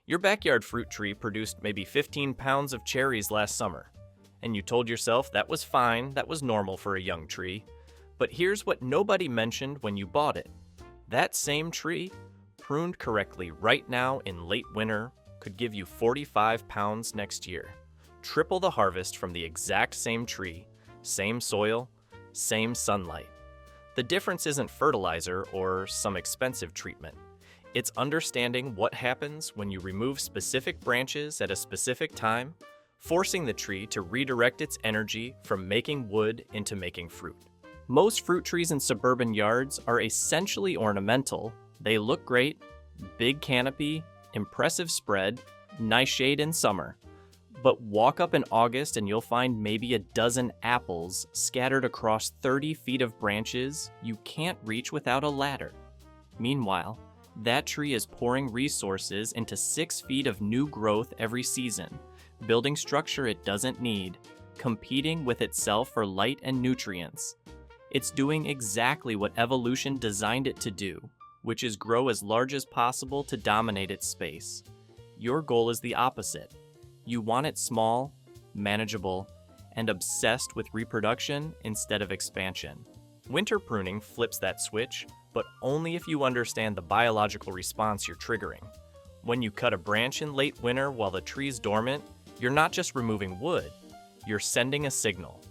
Your backyard fruit tree produced maybe 15 pounds of cherries last summer, and you told yourself that was fine, that was normal for a young tree. But here's what nobody mentioned when you bought it. That same tree, pruned correctly right now in late winter, could give you 45 pounds next year. Triple the harvest from the exact same tree, same soil, same sunlight. The difference isn't fertilizer or some expensive treatment. It's understanding what happens when you remove specific branches at a specific time, forcing the tree to redirect its energy from making wood into making fruit. Most fruit trees in suburban yards are essentially ornamental. They look great, big canopy, impressive spread, nice shade in summer. But walk up in August and you'll find maybe a dozen apples scattered across 30 feet of branches you can't reach without a ladder. Meanwhile, that tree is pouring resources into 6 feet of new growth every season, building structure it doesn't need, competing with itself for light and nutrients. It's doing exactly what evolution designed it to do, which is grow as large as possible to dominate its space. Your goal is the opposite. You want it small, manageable, and obsessed with reproduction instead of expansion. Winter pruning flips that switch, but only if you understand the biological response you're triggering. When you cut a branch in late winter while the tree's dormant, you're not just removing wood, you're sending a signal.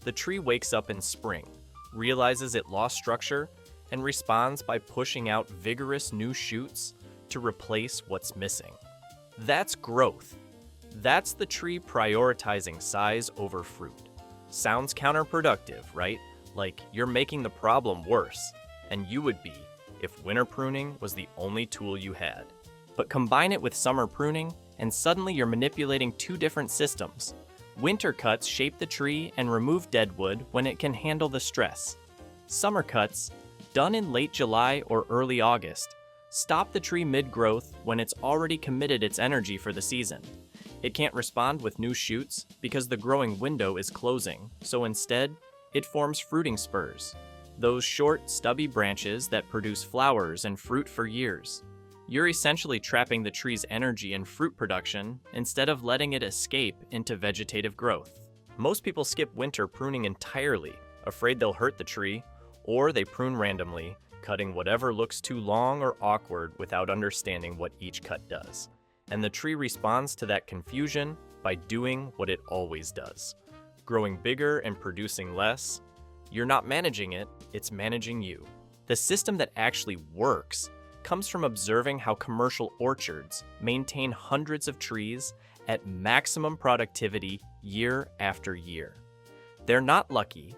The tree wakes up in spring, realizes it lost structure, and responds by pushing out vigorous new shoots to replace what's missing. That's growth. That's the tree prioritizing size over fruit. Sounds counterproductive, right? Like you're making the problem worse, and you would be if winter pruning was the only tool you had. But combine it with summer pruning, and suddenly you're manipulating two different systems. Winter cuts shape the tree and remove deadwood when it can handle the stress. Summer cuts, done in late July or early August, stop the tree mid-growth when it's already committed its energy for the season. It can't respond with new shoots because the growing window is closing, so instead, it forms fruiting spurs, those short, stubby branches that produce flowers and fruit for years. You're essentially trapping the tree's energy in fruit production instead of letting it escape into vegetative growth. Most people skip winter pruning entirely, afraid they'll hurt the tree, or they prune randomly, cutting whatever looks too long or awkward without understanding what each cut does. And the tree responds to that confusion by doing what it always does, growing bigger and producing less. You're not managing it, it's managing you. The system that actually works comes from observing how commercial orchards maintain hundreds of trees at maximum productivity year after year. They're not lucky.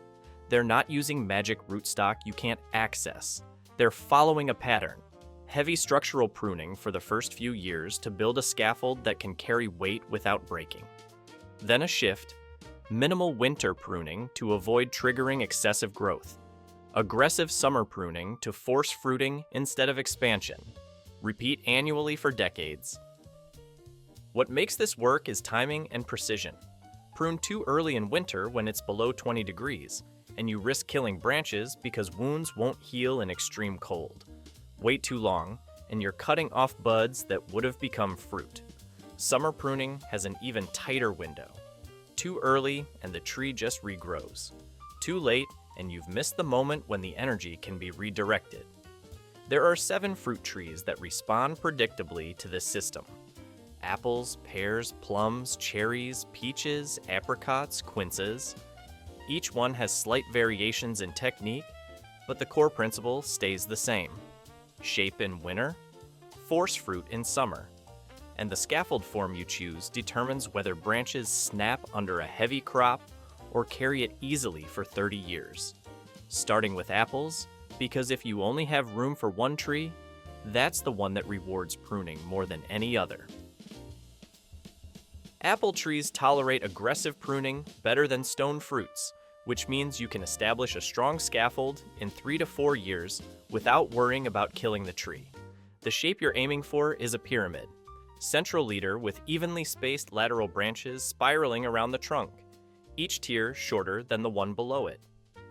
They're not using magic rootstock you can't access. They're following a pattern. Heavy structural pruning for the first few years to build a scaffold that can carry weight without breaking. Then a shift, minimal winter pruning to avoid triggering excessive growth. Aggressive summer pruning to force fruiting instead of expansion. Repeat annually for decades. What makes this work is timing and precision. Prune too early in winter when it's below 20 degrees, and you risk killing branches because wounds won't heal in extreme cold. Wait too long, and you're cutting off buds that would have become fruit. Summer pruning has an even tighter window. Too early, and the tree just regrows. Too late, and you've missed the moment when the energy can be redirected. There are 7 fruit trees that respond predictably to this system. Apples, pears, plums, cherries, peaches, apricots, quinces. Each one has slight variations in technique, but the core principle stays the same. Shape in winter, force fruit in summer. And the scaffold form you choose determines whether branches snap under a heavy crop or carry it easily for 30 years. Starting with apples, because if you only have room for one tree, that's the one that rewards pruning more than any other. Apple trees tolerate aggressive pruning better than stone fruits, which means you can establish a strong scaffold in 3 to 4 years without worrying about killing the tree. The shape you're aiming for is a pyramid. Central leader with evenly spaced lateral branches spiraling around the trunk, each tier shorter than the one below it.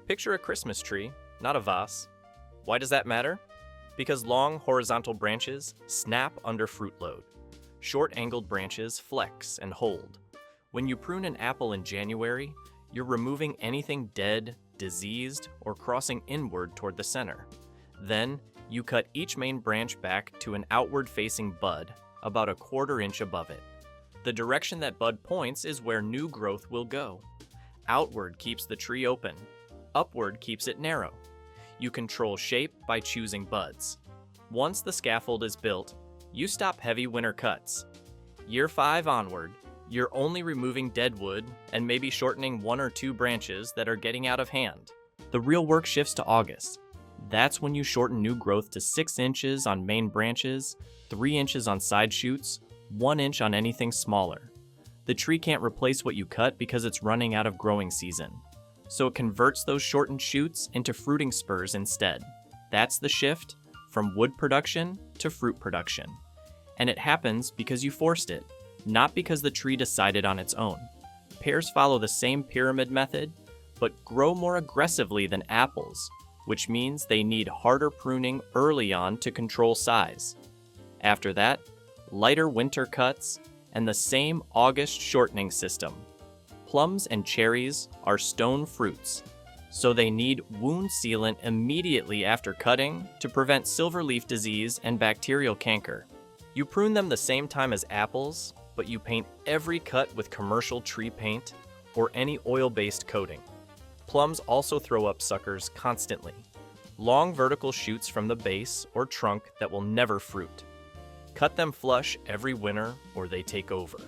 Picture a Christmas tree, not a vase. Why does that matter? Because long horizontal branches snap under fruit load. Short-angled branches flex and hold. When you prune an apple in January, you're removing anything dead, diseased, or crossing inward toward the center. Then, you cut each main branch back to an outward-facing bud, about a 1/4 inch above it. The direction that bud points is where new growth will go. Outward keeps the tree open. Upward keeps it narrow. You control shape by choosing buds. Once the scaffold is built, you stop heavy winter cuts. Year 5 onward, you're only removing dead wood and maybe shortening 1 or 2 branches that are getting out of hand. The real work shifts to August. That's when you shorten new growth to 6 inches on main branches, 3 inches on side shoots, 1 inch on anything smaller. The tree can't replace what you cut because it's running out of growing season. So it converts those shortened shoots into fruiting spurs instead. That's the shift from wood production to fruit production. And it happens because you forced it, not because the tree decided on its own. Pears follow the same pyramid method, but grow more aggressively than apples, which means they need harder pruning early on to control size. After that, lighter winter cuts and the same August shortening system. Plums and cherries are stone fruits, so they need wound sealant immediately after cutting to prevent silverleaf disease and bacterial canker. You prune them the same time as apples, but you paint every cut with commercial tree paint or any oil-based coating. Plums also throw up suckers constantly, long vertical shoots from the base or trunk that will never fruit. Cut them flush every winter or they take over.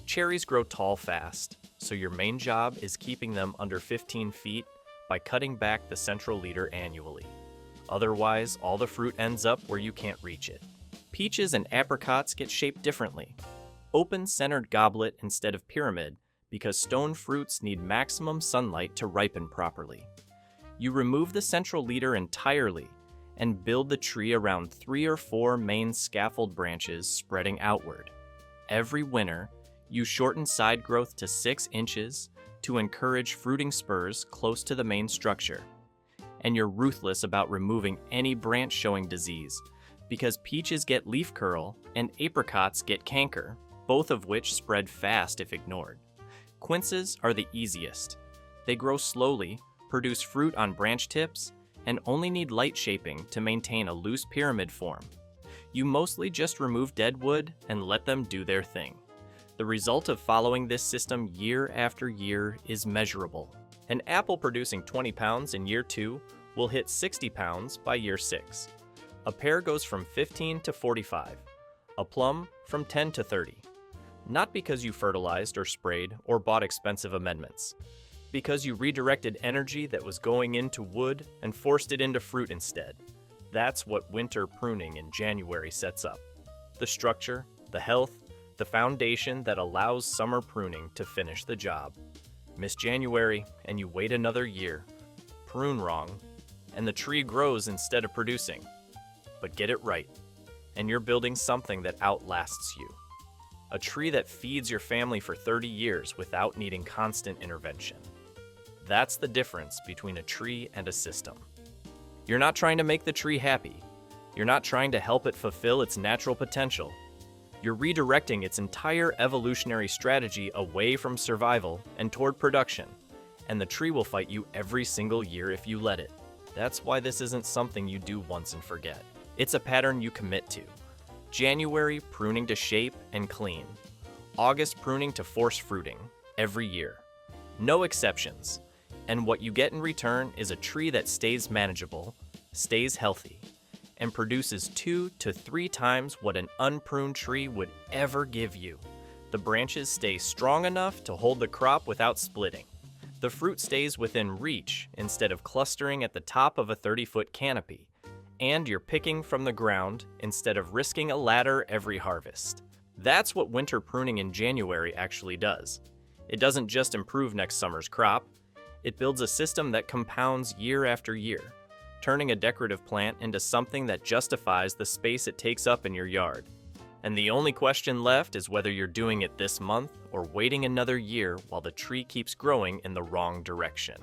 Cherries grow tall fast, so your main job is keeping them under 15 feet by cutting back the central leader annually. Otherwise, all the fruit ends up where you can't reach it. Peaches and apricots get shaped differently. Open-centered goblet instead of pyramid because stone fruits need maximum sunlight to ripen properly. You remove the central leader entirely and build the tree around 3 or 4 main scaffold branches spreading outward. Every winter, you shorten side growth to 6 inches to encourage fruiting spurs close to the main structure. And you're ruthless about removing any branch showing disease, because peaches get leaf curl and apricots get canker, both of which spread fast if ignored. Quinces are the easiest. They grow slowly, produce fruit on branch tips, and only need light shaping to maintain a loose pyramid form. You mostly just remove dead wood and let them do their thing. The result of following this system year after year is measurable. An apple producing 20 pounds in year 2 will hit 60 pounds by year 6. A pear goes from 15 to 45. A plum from 10 to 30. Not because you fertilized or sprayed or bought expensive amendments. Because you redirected energy that was going into wood and forced it into fruit instead. That's what winter pruning in January sets up. The structure, the health, the foundation that allows summer pruning to finish the job. Miss January and you wait another year. Prune wrong, and the tree grows instead of producing. But get it right, and you're building something that outlasts you. A tree that feeds your family for 30 years without needing constant intervention. That's the difference between a tree and a system. You're not trying to make the tree happy. You're not trying to help it fulfill its natural potential. You're redirecting its entire evolutionary strategy away from survival and toward production, and the tree will fight you every single year if you let it. That's why this isn't something you do once and forget. It's a pattern you commit to. January pruning to shape and clean. August pruning to force fruiting, every year. No exceptions. And what you get in return is a tree that stays manageable, stays healthy, and produces 2 to 3 times what an unpruned tree would ever give you. The branches stay strong enough to hold the crop without splitting. The fruit stays within reach instead of clustering at the top of a 30-foot canopy. And you're picking from the ground instead of risking a ladder every harvest. That's what winter pruning in January actually does. It doesn't just improve next summer's crop, it builds a system that compounds year after year, turning a decorative plant into something that justifies the space it takes up in your yard. And the only question left is whether you're doing it this month or waiting another year while the tree keeps growing in the wrong direction.